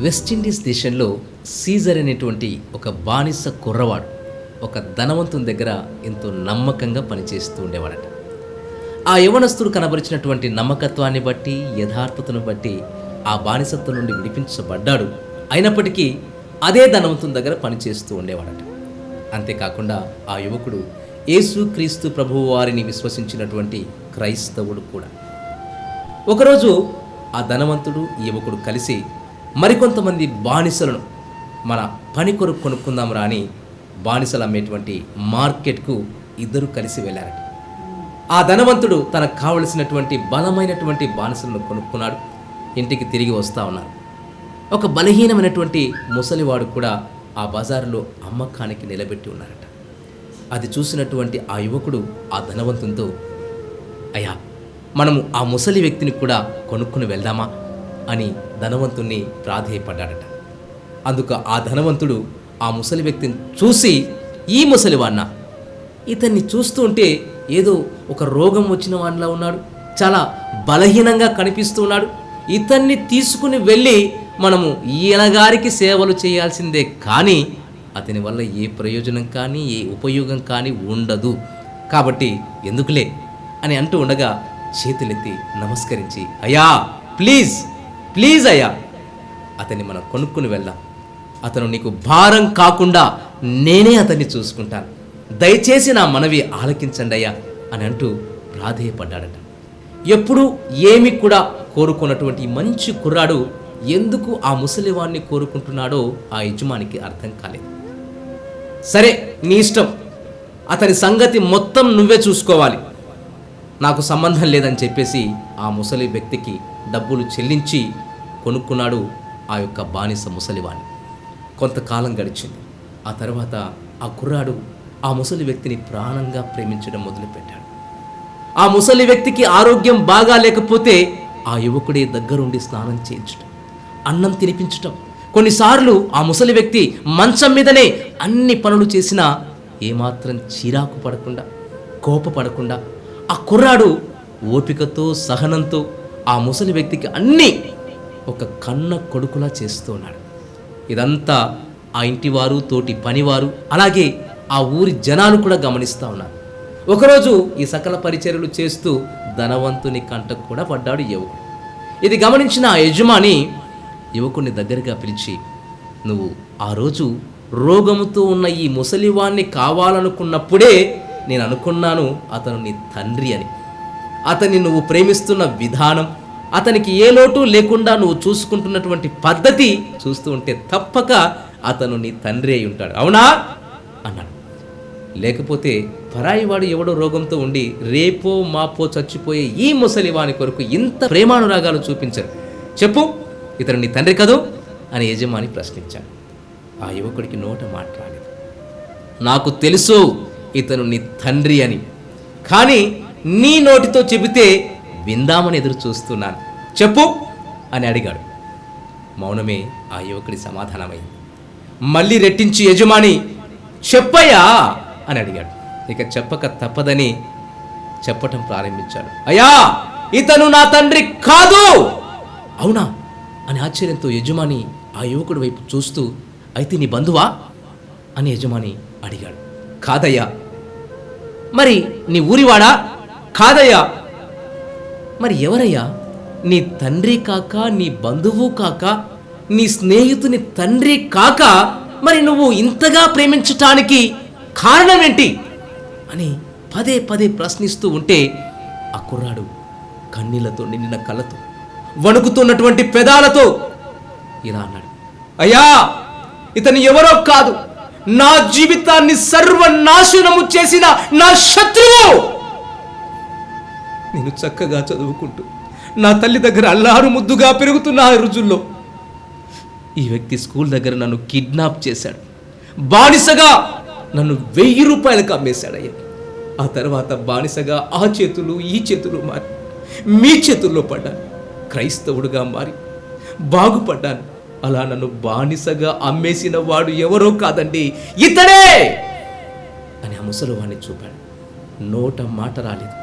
West Indies దేశంలో Caesar అనేటువంటి ఒక బానిస కుర్రవాడు ఒక ధనవంతుని దగ్గర ఎంతో నమ్మకంగా పనిచేస్తూ ఉండేవాడట. ఆ యవనస్తుడు కనబరిచినటువంటి నమ్మకత్వాన్ని బట్టి, యథార్థతను బట్టి ఆ బానిసత్వం నుండి విడిపించబడ్డాడు. అయినప్పటికీ అదే ధనవంతుని దగ్గర పనిచేస్తూ ఉండేవాడట. అంతేకాకుండా ఆ యువకుడు యేసుక్రీస్తు ప్రభువు వారిని విశ్వసించినటువంటి క్రైస్తవుడు కూడా. ఒకరోజు ఆ ధనవంతుడు ఈ యువకుడు కలిసి మరికొంతమంది బానిసలను మన పని కొరకు కొనుక్కుందాం రా అని బానిసలు అమ్మేటువంటి మార్కెట్కు ఇద్దరు కలిసి వెళ్ళారట. ఆ ధనవంతుడు తనకు కావలసినటువంటి బలమైనటువంటి బానిసలను కొనుక్కున్నాడు. ఇంటికి తిరిగి వస్తూ ఉన్నారు. ఒక బలహీనమైనటువంటి ముసలివాడు కూడా ఆ బజారులో అమ్మకానికి నిలబెట్టి ఉన్నారట. అది చూసినటువంటి ఆ యువకుడు ఆ ధనవంతునితో, అయ్యా, మనము ఆ ముసలి వ్యక్తిని కూడా కొనుక్కుని వెళ్దామా అని ధనవంతుణ్ణి ప్రాధేయపడ్డాడట. అందుకు ఆ ధనవంతుడు ఆ ముసలి వ్యక్తిని చూసి, ఈ ముసలివాడిన, ఇతన్ని చూస్తూ ఉంటే ఏదో ఒక రోగం వచ్చిన వాడిలా ఉన్నాడు, చాలా బలహీనంగా కనిపిస్తూ ఉన్నాడు, ఇతన్ని తీసుకుని వెళ్ళి మనము ఈయనగారికి సేవలు చేయాల్సిందే కానీ అతని వల్ల ఏ ప్రయోజనం కానీ ఏ ఉపయోగం కానీ ఉండదు, కాబట్టి ఎందుకులే అని అంటూ ఉండగా చేతులెత్తి నమస్కరించి, అయ్యా ప్లీజ్ ప్లీజ్ అయ్యా, అతన్ని మనం కొనుక్కుని వెళ్దాం, అతను నీకు భారం కాకుండా నేనే అతన్ని చూసుకుంటాను, దయచేసి నా మనవి ఆలకించండి అయ్యా అని అంటూ ప్రాధేయపడ్డాడట. ఎప్పుడూ ఏమి కూడా కోరుకున్నటువంటి మంచి కుర్రాడు ఎందుకు ఆ ముసలివాణ్ణి కోరుకుంటున్నాడో ఆ యజమానికి అర్థం కాలేదు. సరే, నీ ఇష్టం, అతని సంగతి మొత్తం నువ్వే చూసుకోవాలి, నాకు సంబంధం లేదని చెప్పేసి ఆ ముసలి వ్యక్తికి డబ్బులు చెల్లించి కొనుక్కున్నాడు ఆ యొక్క బానిస ముసలివాణ్ణి. కొంతకాలం గడిచింది. ఆ తర్వాత ఆ కుర్రాడు ఆ ముసలి వ్యక్తిని ప్రాణంగా ప్రేమించడం మొదలుపెట్టాడు. ఆ ముసలి వ్యక్తికి ఆరోగ్యం బాగా లేకపోతే ఆ యువకుడే దగ్గరుండి స్నానం చేయించడం, అన్నం తినిపించటం, కొన్నిసార్లు ఆ ముసలి వ్యక్తి మంచం మీదనే అన్ని పనులు చేసినా ఏమాత్రం చిరాకు పడకుండా, కోపపడకుండా ఆ కుర్రాడు ఓపికతో, సహనంతో ఆ ముసలి వ్యక్తికి అన్నీ ఒక కన్న కొడుకులా చేస్తూ ఉన్నాడు. ఇదంతా ఆ ఇంటివారు, తోటి పనివారు, అలాగే ఆ ఊరి జనాలు కూడా గమనిస్తూ ఉన్నారు. ఒకరోజు ఈ సకల పరిచర్యలు చేస్తూ ధనవంతుని కంటకు కూడా పడ్డాడు యువకుడు. ఇది గమనించిన ఆ యజమాని యువకుడిని దగ్గరగా పిలిచి, నువ్వు ఆ రోజు రోగముతో ఉన్న ఈ ముసలివాణ్ణి కావాలనుకున్నప్పుడే నేను అనుకున్నాను అతను నీ తండ్రి అని. అతన్ని నువ్వు ప్రేమిస్తున్న విధానం, అతనికి ఏ లోటు లేకుండా నువ్వు చూసుకుంటున్నటువంటి పద్ధతి చూస్తూ ఉంటే తప్పక అతను నీ తండ్రి అయి ఉంటాడు, అవునా అన్నాడు. లేకపోతే పరాయివాడు ఎవడో రోగంతో ఉండి రేపో మాపో చచ్చిపోయే ఈ ముసలివాని కొరకు ఇంత ప్రేమానురాగాలు చూపించరు, చెప్పు, ఇతను నీ తండ్రి కదూ అని యజమాని ప్రశ్నించాడు. ఆ యువకుడికి నోట మాట్లాడలేదు. నాకు తెలుసు ఇతను నీ తండ్రి అని, కానీ నీ నోటితో చెబితే విందామని ఎదురు చూస్తున్నాను, చెప్పు అని అడిగాడు. మౌనమే ఆ యువకుడి సమాధానమైంది. మళ్ళీ రెట్టించి యజమాని, చెప్పయ్యా అని అడిగాడు. ఇక చెప్పక తప్పదని చెప్పటం ప్రారంభించాడు. అయ్యా, ఇతను నా తండ్రి కాదు. అవునా అని ఆశ్చర్యంతో యజమాని ఆ యువకుడి వైపు చూస్తూ, అయితే నీ బంధువా అని యజమాని అడిగాడు. కాదయ్యా. మరి నీ ఊరివాడా? కాదయ్యా. మరి ఎవరయ్యా? నీ తండ్రి కాక, నీ బంధువు కాక, నీ స్నేహితుని తండ్రి కాక మరి నువ్వు ఇంతగా ప్రేమించటానికి కారణం ఏంటి అని పదే పదే ప్రశ్నిస్తూ ఉంటే ఆ కుర్రాడు కన్నీళ్లతో నిండిన కళ్ళతో, వణుకుతున్నటువంటి పెదాలతో ఇలా అన్నాడు, అయ్యా, ఇతను ఎవరో కాదు, నా జీవితాన్ని సర్వనాశనము చేసిన నా శత్రువు. నేను చక్కగా చదువుకుంటూ నా తల్లి దగ్గర అల్లారు ముద్దుగా పెరుగుతున్న ఆ రోజుల్లో ఈ వ్యక్తి స్కూల్ దగ్గర నన్ను కిడ్నాప్ చేశాడు, బానిసగా నన్ను 1000 రూపాయలకు అమ్మేశాడయ్యా. ఆ తర్వాత బానిసగా ఆ చేతులు ఈ చేతులు మారి మీ చేతుల్లో పడ్డాను, క్రైస్తవుడుగా మారి బాగుపడ్డాను. అలా నన్ను బానిసగా అమ్మేసిన వాడు ఎవరో కాదండి, ఇతడే అని ఆ ముసలివాణ్ణి చూపాడు. నోట మాట రాలేదు.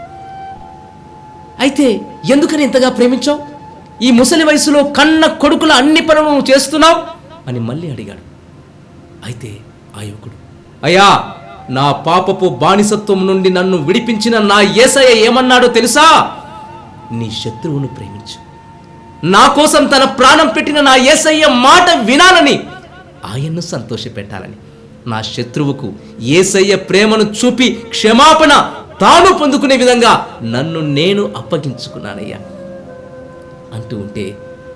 అయితే ఎందుకని ఇంతగా ప్రేమించావు? ఈ ముసలి వయసులో కన్న కొడుకుల అన్ని పనులు నువ్వు చేస్తున్నావు అని మళ్ళీ అడిగాడు. అయితే ఆ యువకుడు, అయ్యా, నా పాపపు బానిసత్వం నుండి నన్ను విడిపించిన నా యేసయ్య ఏమన్నాడో తెలుసా? నీ శత్రువును ప్రేమించు. నా కోసం తన ప్రాణం పెట్టిన నా యేసయ్య మాట వినాలని, ఆయన్ను సంతోషపెట్టాలని, నా శత్రువుకు యేసయ్య ప్రేమను చూపి క్షమాపణ తాను పొందుకునే విధంగా నన్ను నేను అప్పగించుకున్నానయ్యా అంటూ ఉంటే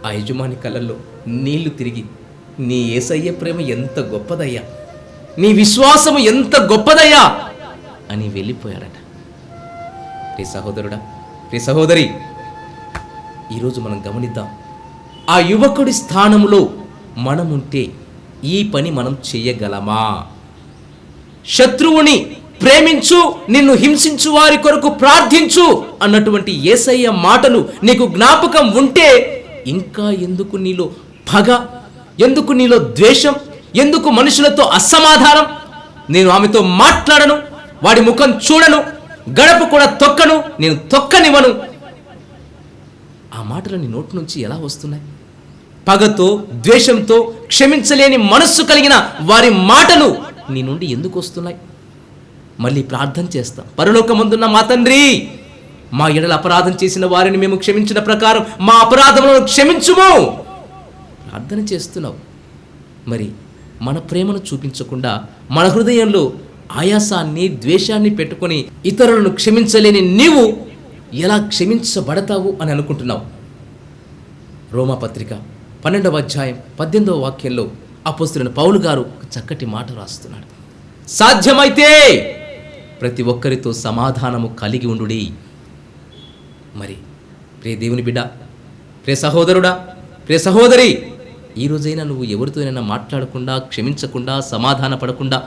ఆ యజమాని కళ్ళల్లో నీళ్లు తిరిగి, నీ యేసయ్య ప్రేమ ఎంత గొప్పదయ్యా, నీ విశ్వాసము ఎంత గొప్పదయ్యా అని వెళ్ళిపోయాడట. ప్రియ సహోదరుడా, ప్రియ సహోదరి, ఈరోజు మనం గమనిద్దాం, ఆ యువకుడి స్థానంలో మనముంటే ఈ పని మనం చేయగలమా? శత్రువుని ప్రేమించు, నిన్ను హింసించు వారి కొరకు ప్రార్థించు అన్నటువంటి యేసయ్య మాటలు నీకు జ్ఞాపకం ఉంటే ఇంకా ఎందుకు నీలో పగ, ఎందుకు నీలో ద్వేషం, ఎందుకు మనుషులతో అసమాధానం? నేను ఆమెతో మాట్లాడను, వాడి ముఖం చూడను, గడప కూడా తొక్కను, నేను తొక్కనివ్వను. ఆ మాటలు నీ నోటి నుంచి ఎలా వస్తున్నాయి? పగతో, ద్వేషంతో, క్షమించలేని మనస్సు కలిగిన వారి మాటలు నీ నుండి ఎందుకు వస్తున్నాయి? మళ్ళీ ప్రార్థన చేస్తాం. పరలోకమందున్న మా తండ్రి, మా ఎడల అపరాధం చేసిన వారిని మేము క్షమించిన ప్రకారం మా అపరాధములను క్షమించుము. ప్రార్థన చేస్తున్నావు. మరి మన ప్రేమను చూపించకుండా మన హృదయంలో ఆయాసాన్ని, ద్వేషాన్ని పెట్టుకొని ఇతరులను క్షమించలేని నీవు ఎలా క్షమించబడతావు అని అనుకుంటున్నావు? రోమాపత్రిక 12వ అధ్యాయం 18వ వాక్యంలో అపోస్తలుడైన పౌలు గారు ఒక చక్కటి మాట రాస్తున్నాడు. సాధ్యమైతే ప్రతి ఒక్కరితో సమాధానము కలిగి ఉండుడి. మరి ప్రియ దేవుని బిడ్డ, ప్రియ సహోదరుడా, ప్రియ సహోదరి, ఈ రోజైనా నువ్వు ఎవరితోనైనా మాట్లాడకుండా, క్షమించకుండా, సమాధాన పడకుండా,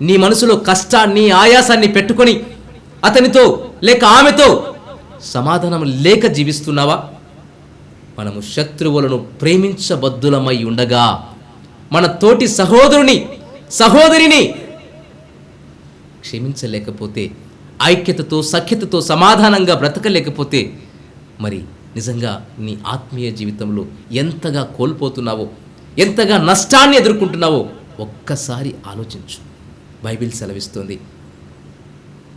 నీ మనసులో కష్టాన్ని, ఆయాసాన్ని పెట్టుకొని అతనితో లేక ఆమెతో సమాధానం లేక జీవిస్తున్నావా? మనము శత్రువులను ప్రేమించబద్దులమై ఉండగా మన తోటి సహోదరుని, సహోదరిని క్షమించలేకపోతే, ఐక్యతతో, సఖ్యతతో సమాధానంగా బ్రతకలేకపోతే మరి నిజంగా నీ ఆత్మీయ జీవితంలో ఎంతగా కోల్పోతున్నావో, ఎంతగా నష్టాన్ని ఎదుర్కొంటున్నావో ఒక్కసారి ఆలోచించు. బైబిల్ సెలవిస్తుంది,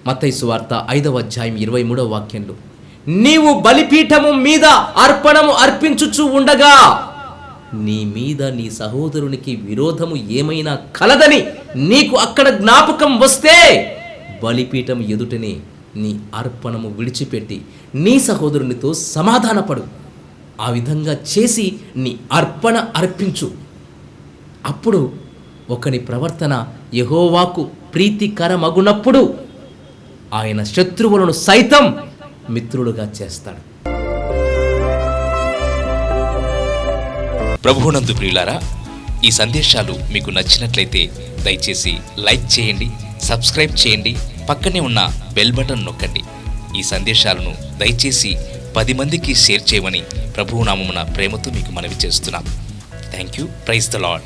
మత్తయి సువార్త 5వ అధ్యాయం 23వ వాక్యంలో, నీవు బలిపీఠము మీద అర్పణము అర్పించుచు ఉండగా నీ మీద నీ సహోదరునికి విరోధము ఏమైనా కలదని నీకు అక్కడ జ్ఞాపకం వస్తే బలిపీఠం ఎదుటనే నీ అర్పణము విడిచిపెట్టి నీ సహోదరునితో సమాధానపడు. ఆ విధంగా చేసి నీ అర్పణ అర్పించు. అప్పుడు ఒకని ప్రవర్తన యెహోవాకు ప్రీతికరమగునప్పుడు ఆయన శత్రువులను సైతం మిత్రులుగా చేస్తాడు. ప్రభువునందు ప్రియులారా, ఈ సందేశాలు మీకు నచ్చినట్లయితే దయచేసి లైక్ చేయండి, సబ్స్క్రైబ్ చేయండి, పక్కనే ఉన్న బెల్ బటన్ నొక్కండి. ఈ సందేశాలను దయచేసి 10 మందికి షేర్ చేయమని ప్రభువు నామమున ప్రేమతో మీకు మనవి చేస్తున్నాం. Thank you. Praise the lord.